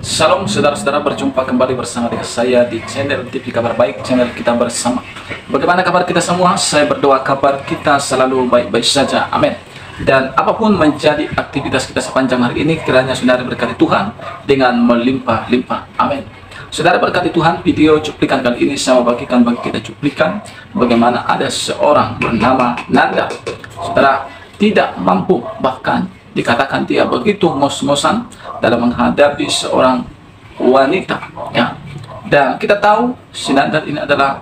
Salam saudara-saudara, berjumpa kembali bersama dengan saya di channel TV Kabar Baik, channel kita bersama. Bagaimana kabar kita semua? Saya berdoa kabar kita selalu baik-baik saja, amin. Dan apapun menjadi aktivitas kita sepanjang hari ini, kiranya saudara berkati Tuhan dengan melimpah-limpah, amin. Saudara berkati Tuhan, video cuplikan kali ini saya mau bagikan bagi kita cuplikan bagaimana ada seorang bernama Nanda. Saudara tidak mampu, bahkan dikatakan dia begitu ngos-ngosan dalam menghadapi seorang wanita, ya. Dan kita tahu si Nanda ini adalah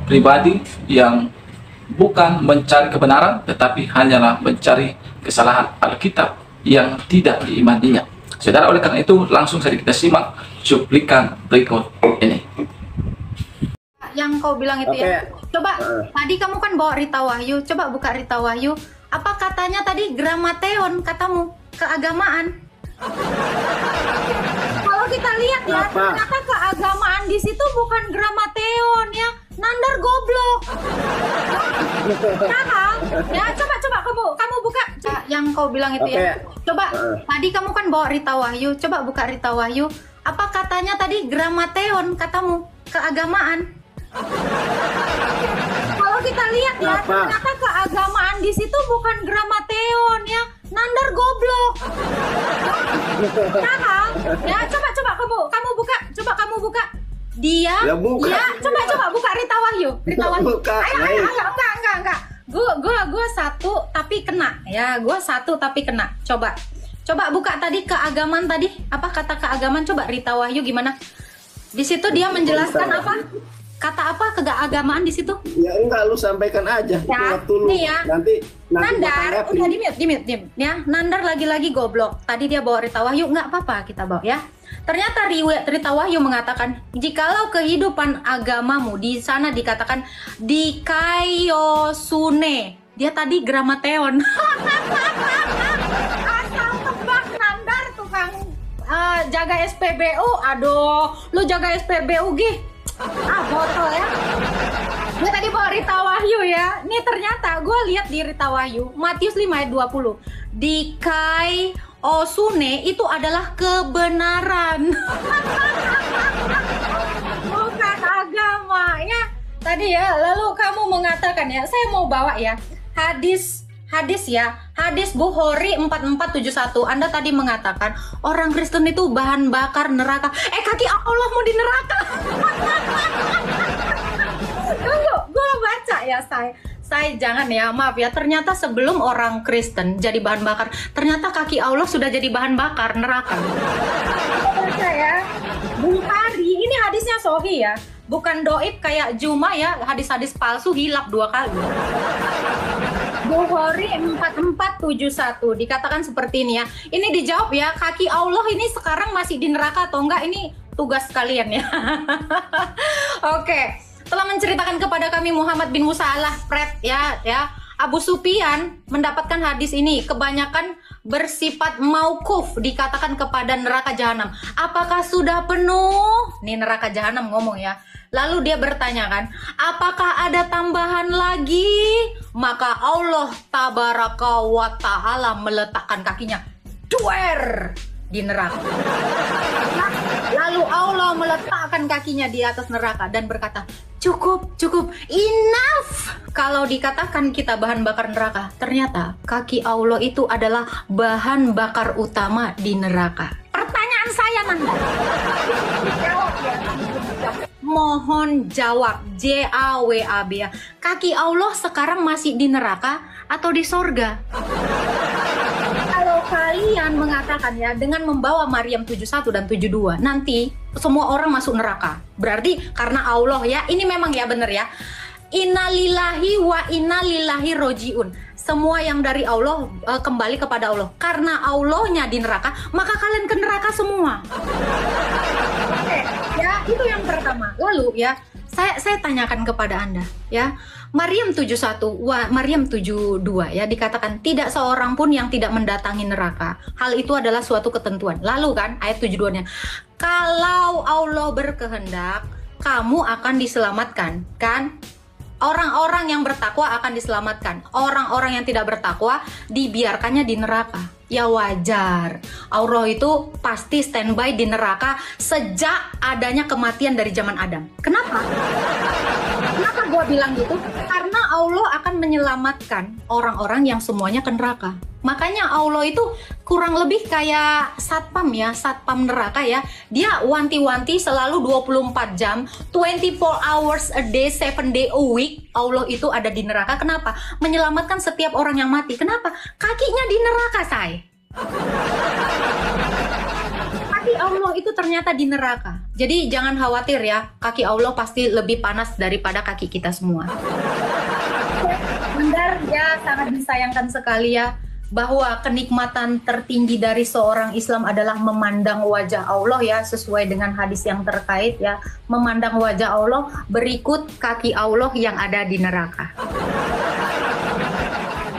pribadi yang bukan mencari kebenaran, tetapi hanyalah mencari kesalahan Alkitab yang tidak diimaninya. Saudara, oleh karena itu langsung saja kita simak cuplikan berikut ini. Yang kau bilang itu ya. Coba tadi kamu kan bawa Rita Wahyu, coba buka Rita Wahyu. Apa katanya tadi? Gramateon katamu, keagamaan. Kalau kita lihat ya, ternyata keagamaan di situ bukan gramateon ya. Nandar goblok. Nah, ya coba kamu buka. Yang kau bilang itu ya. Coba tadi kamu kan bawa Rita Wahyu, coba buka Rita Wahyu. Apa katanya tadi? Gramateon katamu, keagamaan. Kalau kita lihat ya, ternyata keagamaan di situ bukan gramateon ya. Nandar goblok. Nah, ya coba kamu buka. Coba kamu buka. Dia ya, coba buka Rita Wahyu. Rita Wahyu. Ayo, enggak. Gua satu tapi kena ya. Gua satu tapi kena. Coba buka tadi keagamaan tadi. Apa kata keagamaan? Coba Rita Wahyu gimana? Di situ dia menjelaskan apa? Kata apa keagamaan di situ? Ya enggak, lu sampaikan aja. Ya, nih ya. Nanti Nandar, udah diem ya. Nandar lagi-lagi goblok. Tadi dia bawa Rita Wahyu, nggak apa-apa kita bawa ya. Ternyata Rita Wahyu mengatakan, jikalau kehidupan agamamu di sana dikatakan dikaiosune. Dia tadi gramateon. Asal tebak Nandar tukang jaga SPBU. Aduh, lu jaga SPBU gih. Botol ya. Gue tadi bawa Rita Wahyu ya. Nih ternyata gue lihat di Rita Wahyu Matius 5 ayat 20. Dikai osune itu adalah kebenaran. Bukan agama ya. Tadi ya, lalu kamu mengatakan ya, saya mau bawa ya hadis ya, hadis Bukhari 4471. Anda tadi mengatakan orang Kristen itu bahan bakar neraka. Kaki Allah mau di neraka. Tunggu, gue baca ya saya jangan ya, maaf ya. Ternyata sebelum orang Kristen jadi bahan bakar, ternyata kaki Allah sudah jadi bahan bakar neraka. Baca ya, Bukhari ini hadisnya Sohi ya, bukan doib kayak Juma ya, hadis-hadis palsu hilap 2 kali. Bukhari 4471 dikatakan seperti ini ya. Ini dijawab ya, kaki Allah ini sekarang masih di neraka atau enggak? Ini tugas kalian ya. Oke, telah menceritakan kepada kami Muhammad bin Musa al-Pret ya. Abu Sufyan mendapatkan hadis ini kebanyakan bersifat maukuf, dikatakan kepada neraka jahanam. Apakah sudah penuh? Nih neraka jahanam ngomong ya. Lalu dia bertanya kan, apakah ada tambahan lagi? Maka Allah tabaraka wa ta'ala meletakkan kakinya duer di neraka. Lalu Allah meletakkan kakinya di atas neraka dan berkata, cukup, enough. Kalau dikatakan kita bahan bakar neraka, ternyata kaki Allah itu adalah bahan bakar utama di neraka. Pertanyaan saya Nanda, jawab ya. Mohon jawab, JAWAB ya. Kaki Allah sekarang masih di neraka atau di sorga? Kalau kalian mengatakan ya, dengan membawa Maryam 71 dan 72, nanti semua orang masuk neraka. Berarti karena Allah ya, ini memang ya bener ya. Innalillahi wa innalillahi rojiun. Semua yang dari Allah kembali kepada Allah. Karena Allahnya di neraka, maka kalian ke neraka semua. Oke, ya itu yang pertama. Lalu ya, saya tanyakan kepada Anda ya. Maryam 71, Maryam 72 ya, dikatakan tidak seorang pun yang tidak mendatangi neraka. Hal itu adalah suatu ketentuan. Lalu kan ayat 72-nya, kalau Allah berkehendak, kamu akan diselamatkan kan? Orang-orang yang bertakwa akan diselamatkan. Orang-orang yang tidak bertakwa dibiarkannya di neraka. Ya wajar. Allah itu pasti standby di neraka sejak adanya kematian dari zaman Adam. Kenapa? Kenapa gue bilang gitu? Karena Allah akan menyelamatkan orang-orang yang semuanya ke neraka. Makanya Allah itu kurang lebih kayak satpam ya, satpam neraka ya. Dia wanti-wanti selalu 24 jam, 24 hours a day, 7 day a week. Allah itu ada di neraka. Kenapa? Menyelamatkan setiap orang yang mati. Kenapa? Kakinya di neraka, say. Kaki Allah itu ternyata di neraka. Jadi jangan khawatir ya, kaki Allah pasti lebih panas daripada kaki kita semua. Benar ya, sangat disayangkan sekali ya, bahwa kenikmatan tertinggi dari seorang Islam adalah memandang wajah Allah ya, sesuai dengan hadis yang terkait ya, memandang wajah Allah berikut kaki Allah yang ada di neraka.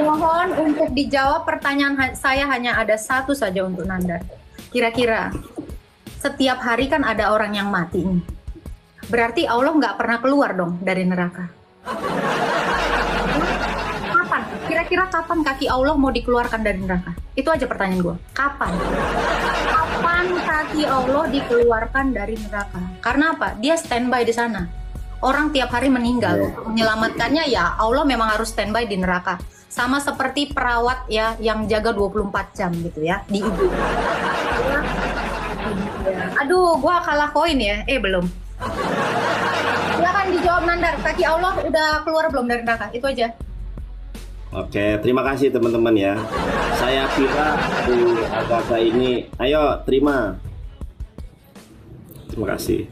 Mohon untuk dijawab pertanyaan saya hanya ada satu saja untuk Nandar. Kira-kira setiap hari kan ada orang yang mati nih. Berarti Allah nggak pernah keluar dong dari neraka. Kapan? Kira-kira kapan kaki Allah mau dikeluarkan dari neraka? Itu aja pertanyaan gue. Kapan? Kapan kaki Allah dikeluarkan dari neraka? Karena apa? Dia standby di sana. Orang tiap hari meninggal. Menyelamatkannya ya Allah memang harus standby di neraka. Sama seperti perawat ya yang jaga 24 jam gitu ya di ibu. Aduh, gua kalah koin ya. Belum. Silakan dijawab Nandar. Kaki Allah udah keluar belum dari neraka? Itu aja. Oke, terima kasih teman-teman ya. Saya kira di Agatha ini, ayo terima. Terima kasih.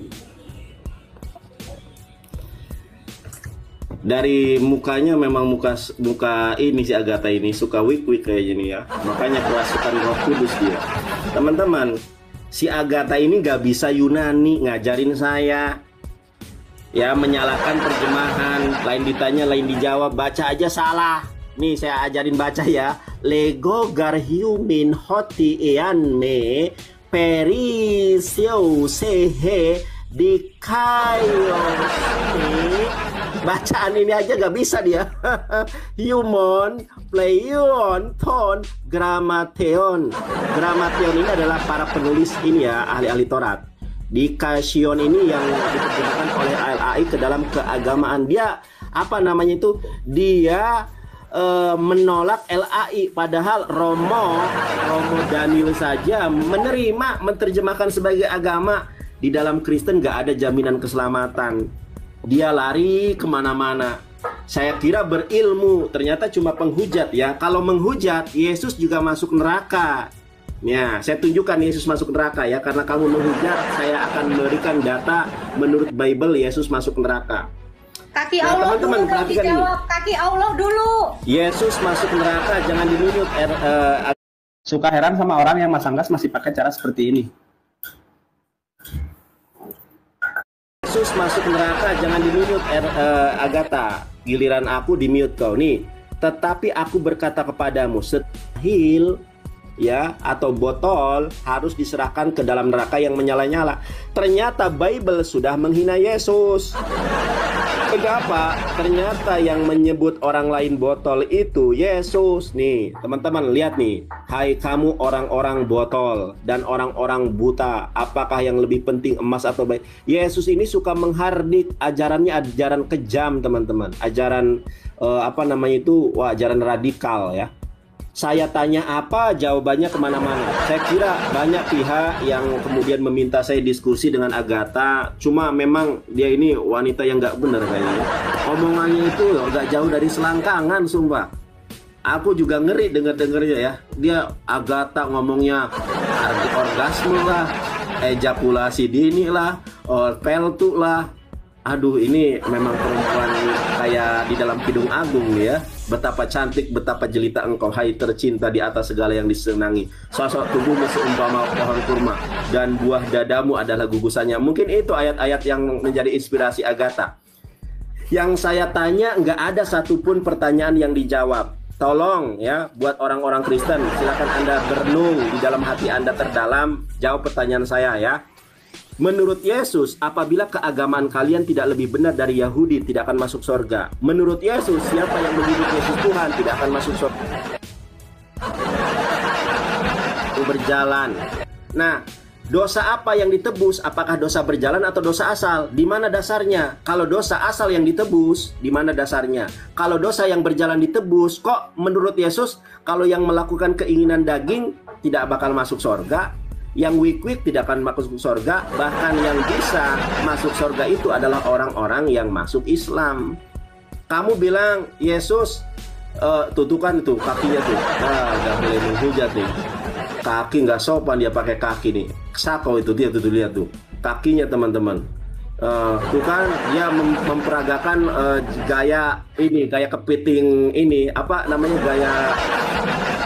Dari mukanya memang muka ini si Agatha ini suka wik-wik kayaknya nih ya. Makanya kerasukan Roh Kudus dia. Teman-teman, si Agatha ini gak bisa Yunani ngajarin saya. Ya, menyalahkan terjemahan, lain ditanya, lain dijawab, baca aja salah. Nih saya ajarin baca ya. Lego garhiumin hoti ean me perisio sehe dikaios. Bacaan ini aja gak bisa dia. Humon, pleion, ton, gramateon. Gramateon ini adalah para penulis ini ya, ahli-ahli Taurat. Di Kasion ini yang diterjemahkan oleh LAI ke dalam keagamaan. Dia apa namanya itu? Dia menolak LAI, padahal Romo Daniel saja menerjemahkan sebagai agama. Di dalam Kristen gak ada jaminan keselamatan. Dia lari kemana-mana. Saya kira berilmu, ternyata cuma penghujat ya. Kalau menghujat, Yesus juga masuk neraka. Ya, saya tunjukkan Yesus masuk neraka ya. Karena kamu menghujat, saya akan memberikan data menurut Bible Yesus masuk neraka. Kaki Allah teman-teman, dulu perhatikan dijawab. Ini. Kaki Allah dulu. Yesus masuk neraka, jangan diminut. Suka heran sama orang yang masang gas masih pakai cara seperti ini. Yesus masuk neraka, jangan di-mute Agatha. Giliran aku di-mute kau nih. Tetapi aku berkata kepadamu, setahil ya atau botol harus diserahkan ke dalam neraka yang menyala-nyala. Ternyata Bible sudah menghina Yesus. Kenapa? Ternyata yang menyebut orang lain botol itu Yesus. Nih teman-teman lihat nih. Hai kamu orang-orang botol dan orang-orang buta, apakah yang lebih penting emas atau baik? Yesus ini suka menghardik, ajarannya ajaran kejam teman-teman. Ajaran apa namanya itu? Wah, ajaran radikal ya. Saya tanya apa, jawabannya kemana-mana. Saya kira banyak pihak yang kemudian meminta saya diskusi dengan Agatha. Cuma memang dia ini wanita yang nggak benar kayaknya. Omongannya itu nggak jauh dari selangkangan, sumpah. Aku juga ngeri denger-dengernya ya. Dia Agatha ngomongnya orgasme lah, ejakulasi dini lah, peltu lah. Aduh, ini memang perempuan kayak di dalam Kidung Agung nih ya. Betapa cantik, betapa jelita engkau, hai tercinta di atas segala yang disenangi. Sosok tubuhmu seumpama pohon kurma, dan buah dadamu adalah gugusannya. Mungkin itu ayat-ayat yang menjadi inspirasi Agatha. Yang saya tanya, nggak ada satupun pertanyaan yang dijawab. Tolong ya, buat orang-orang Kristen, silakan Anda berenung di dalam hati Anda terdalam. Jawab pertanyaan saya ya. Menurut Yesus, apabila keagamaan kalian tidak lebih benar dari Yahudi, tidak akan masuk surga. Menurut Yesus, siapa yang menyebut Yesus Tuhan tidak akan masuk surga. berjalan. Nah, dosa apa yang ditebus? Apakah dosa berjalan atau dosa asal? Di mana dasarnya? Kalau dosa asal yang ditebus, di mana dasarnya? Kalau dosa yang berjalan ditebus, kok menurut Yesus kalau yang melakukan keinginan daging tidak bakal masuk surga? Yang weak tidak akan masuk surga. Bahkan yang bisa masuk surga itu adalah orang-orang yang masuk Islam. Kamu bilang Yesus tuh kan tuh kakinya tuh, udah mulai menghujat nih. Kaki nggak sopan dia pakai kaki nih. Sakau itu dia tuh lihat tuh kakinya teman-teman. Tuh kan dia memperagakan gaya kepiting ini, apa namanya, gaya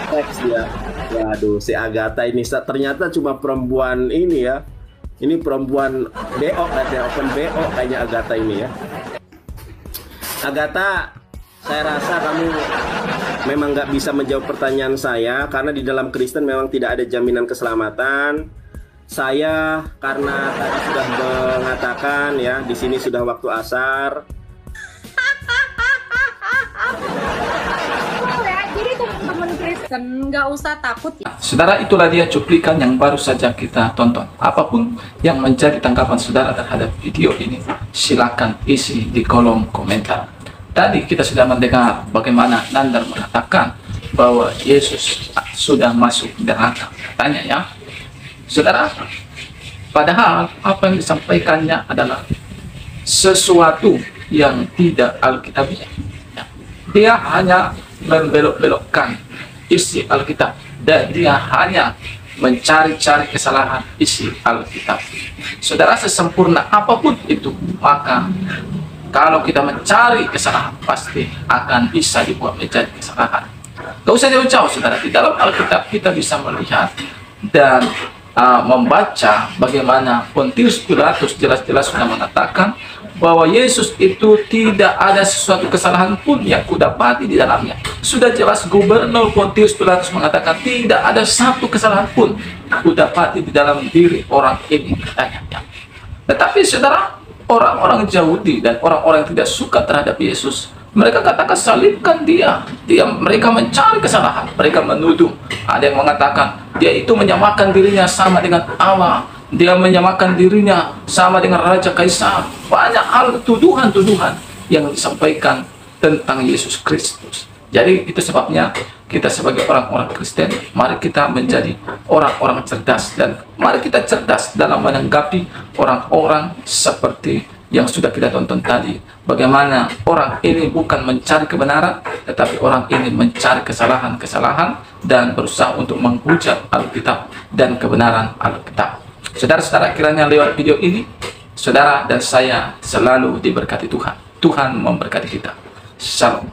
seks dia. Waduh, si Agatha ini ternyata cuma perempuan ini ya. Ini perempuan BO, katanya open BO kayaknya Agatha ini ya. Agatha, saya rasa kamu memang nggak bisa menjawab pertanyaan saya karena di dalam Kristen memang tidak ada jaminan keselamatan. Saya karena tadi sudah mengatakan ya, di sini sudah waktu asar. Jadi teman-teman Kristen nggak usah takut ya. Saudara, itulah dia cuplikan yang baru saja kita tonton. Apapun yang menjadi tanggapan saudara terhadap video ini, silakan isi di kolom komentar. Tadi kita sudah mendengar bagaimana Nandar mengatakan bahwa Yesus sudah masuk neraka, katanya ya. Saudara, padahal apa yang disampaikannya adalah sesuatu yang tidak alkitabiah. Dia hanya membelok-belokkan isi Alkitab dan dia hanya mencari-cari kesalahan isi Alkitab. Saudara, sesempurna apapun itu, maka kalau kita mencari kesalahan pasti akan bisa dibuat menjadi kesalahan. Gak usah jauh-jauh saudara, di dalam Alkitab kita bisa melihat dan membaca bagaimana Pontius Pilatus jelas-jelas sudah mengatakan bahwa Yesus itu tidak ada sesuatu kesalahan pun yang kudapati di dalamnya. Sudah jelas Gubernur Pontius Pilatus mengatakan tidak ada satu kesalahan pun kudapati di dalam diri orang ini, katanya. Tetapi saudara, orang-orang Yahudi dan orang-orang yang tidak suka terhadap Yesus, mereka katakan salibkan dia. Mereka mencari kesalahan, mereka menuduh. Ada yang mengatakan dia itu menyamakan dirinya sama dengan Allah, dia menyamakan dirinya sama dengan Raja Kaisar. Banyak hal tuduhan-tuduhan yang disampaikan tentang Yesus Kristus. Jadi itu sebabnya kita sebagai orang-orang Kristen, mari kita menjadi orang-orang cerdas dan mari kita cerdas dalam menanggapi orang-orang seperti yang sudah kita tonton tadi. Bagaimana orang ini bukan mencari kebenaran, tetapi orang ini mencari kesalahan-kesalahan dan berusaha untuk menghujat Alkitab dan kebenaran Alkitab. Saudara-saudara, kiranya lewat video ini, saudara dan saya selalu diberkati Tuhan. Tuhan memberkati kita. Shalom.